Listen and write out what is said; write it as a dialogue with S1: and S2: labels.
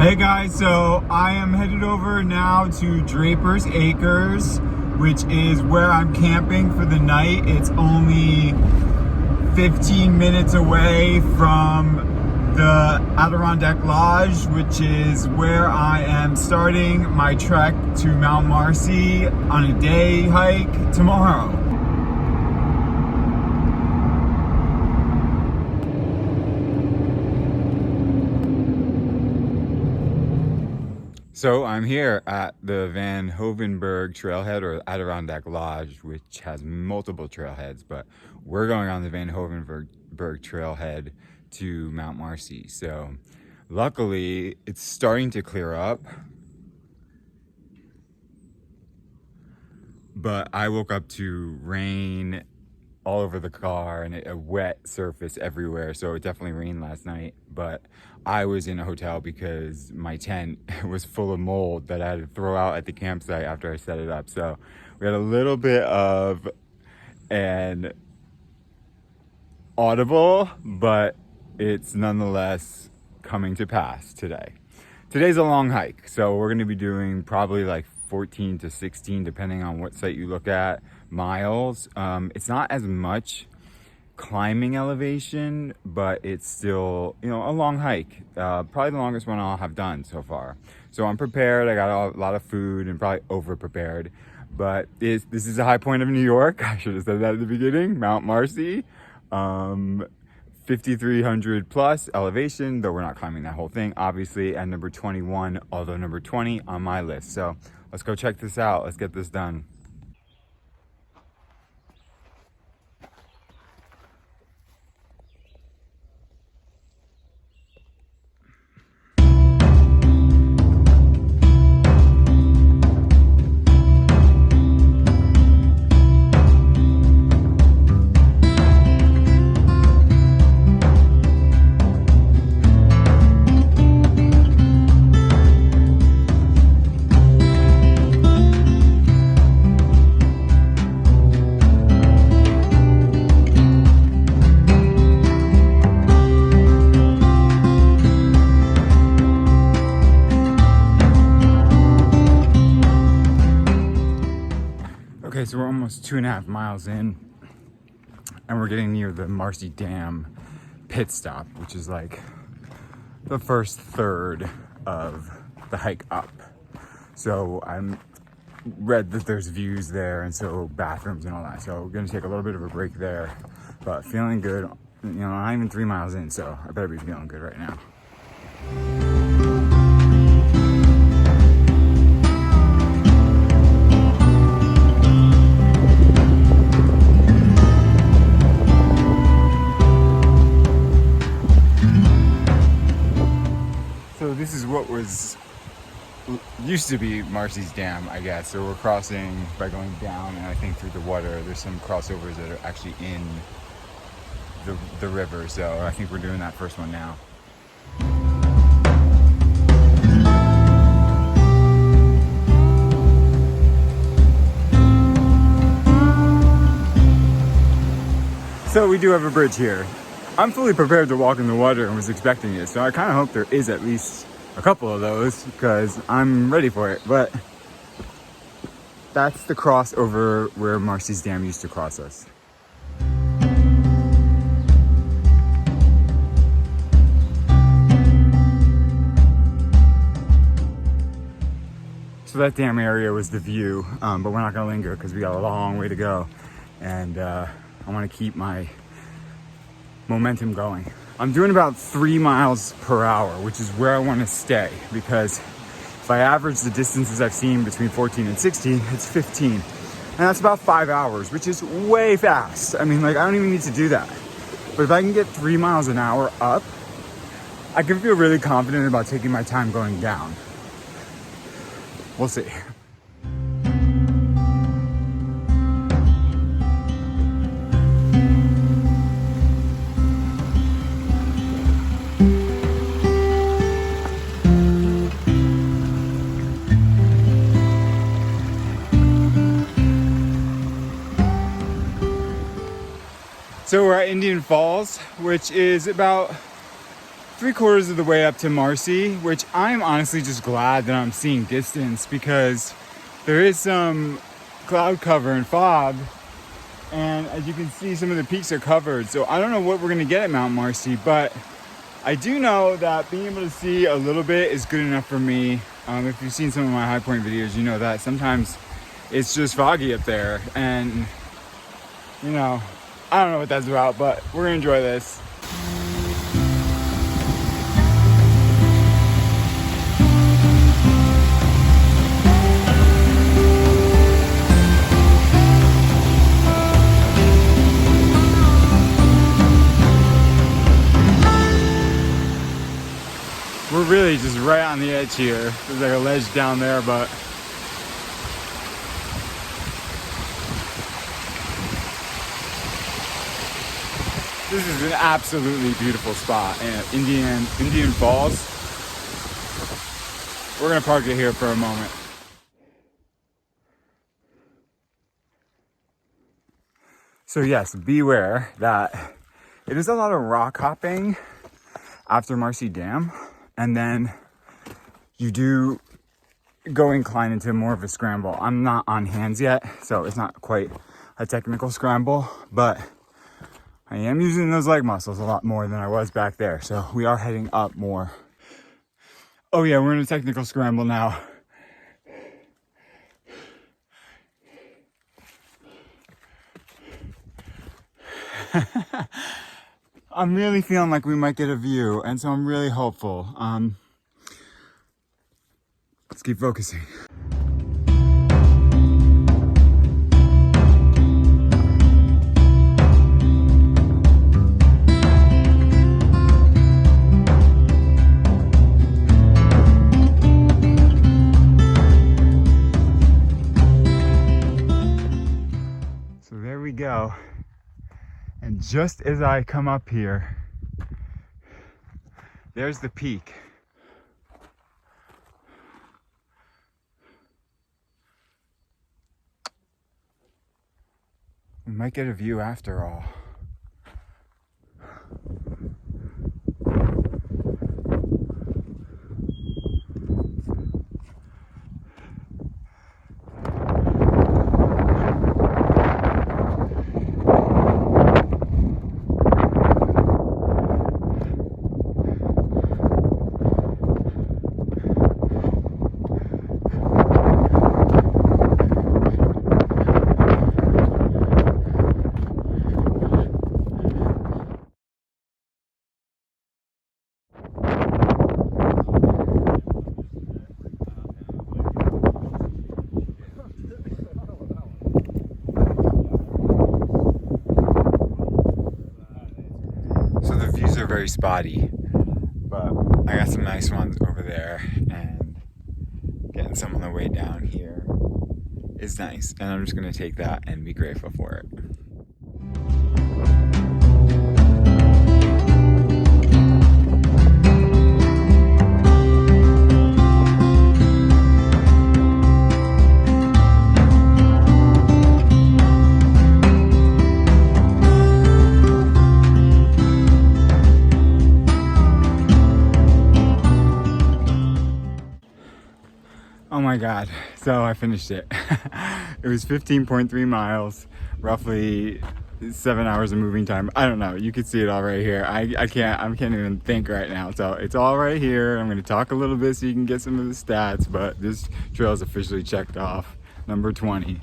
S1: Hey guys, so I am headed over now to Draper's Acres, which is where I'm camping for the night. It's only 15 minutes away from the Adirondack Lodge, which is where I am starting my trek to Mount Marcy on a day hike tomorrow. So I'm here at the Van Hovenberg trailhead, or Adirondack Lodge, which has multiple trailheads, but we're going on the Van Hovenberg trailhead to Mount Marcy. So luckily it's starting to clear up, but I woke up to rain all over the car and a wet surface everywhere. So it definitely rained last night, but I was in a hotel because my tent was full of mold that I had to throw out at the campsite after I set it up. So we had a little bit of an audible, but it's nonetheless coming to pass today. Today's a long hike, so we're going to be doing probably like 14 to 16, depending on what site you look at, miles. It's not as much climbing elevation, but it's still, a long hike. Probably the longest one I'll have done so far. So I'm prepared. I got a lot of food and probably over prepared, but this is a high point of New York. I should have said that at the beginning. Mount Marcy, 5,300 plus elevation, though we're not climbing that whole thing, obviously, and number 21, although number 20 on my list. So let's go check this out. Let's get this done. Okay, so we're almost 2.5 miles in, and we're getting near the Marcy Dam pit stop, which is like the first third of the hike up. So I'm read that there's views there, and so bathrooms and all that. So we're gonna take a little bit of a break there, but feeling good. Not even 3 miles in, so I better be feeling good right now. So this is what used to be Marcy's Dam, I guess. So we're crossing by going down, and I think through the water. There's some crossovers that are actually in the river. So I think we're doing that first one now. So we do have a bridge here. I'm fully prepared to walk in the water and was expecting it, so I kind of hope there is at least a couple of those because I'm ready for it. But that's the crossover where Marcy's Dam used to cross us. So that dam area was the view, but we're not gonna linger because we got a long way to go, and I want to keep my momentum going. I'm doing about 3 miles per hour, which is where I want to stay, because if I average the distances I've seen between 14 and 16, it's 15. And that's about 5 hours, which is way fast. I mean, I don't even need to do that. But if I can get 3 miles an hour up, I can feel really confident about taking my time going down. We'll see. So we're at Indian Falls, which is about 3/4 of the way up to Marcy, which I'm honestly just glad that I'm seeing distance because there is some cloud cover and fog. And as you can see, some of the peaks are covered. So I don't know what we're gonna get at Mount Marcy, but I do know that being able to see a little bit is good enough for me. If you've seen some of my Highpoint videos, you know that sometimes it's just foggy up there. And, you know, I don't know what that's about, but we're gonna enjoy this. We're really just right on the edge here. There's like a ledge down there, but this is an absolutely beautiful spot. And Indian Falls. We're gonna park it here for a moment. So yes, beware that it is a lot of rock hopping after Marcy Dam. And then you do go incline into more of a scramble. I'm not on hands yet, so it's not quite a technical scramble, but I am using those leg muscles a lot more than I was back there. So we are heading up more. Oh yeah, we're in a technical scramble now. I'm really feeling like we might get a view, and so I'm really hopeful. Let's keep focusing. So there we go. And just as I come up here, there's the peak. We might get a view after all. Very spotty, but I got some nice ones over there, and getting some on the way down here is nice, and I'm just gonna take that and be grateful for it. Oh my God, so I finished it. It was 15.3 miles, roughly 7 hours of moving time. I don't know, you can see it all right here. I can't even think right now. So it's all right here. I'm gonna talk a little bit so you can get some of the stats, but this trail is officially checked off, number 20.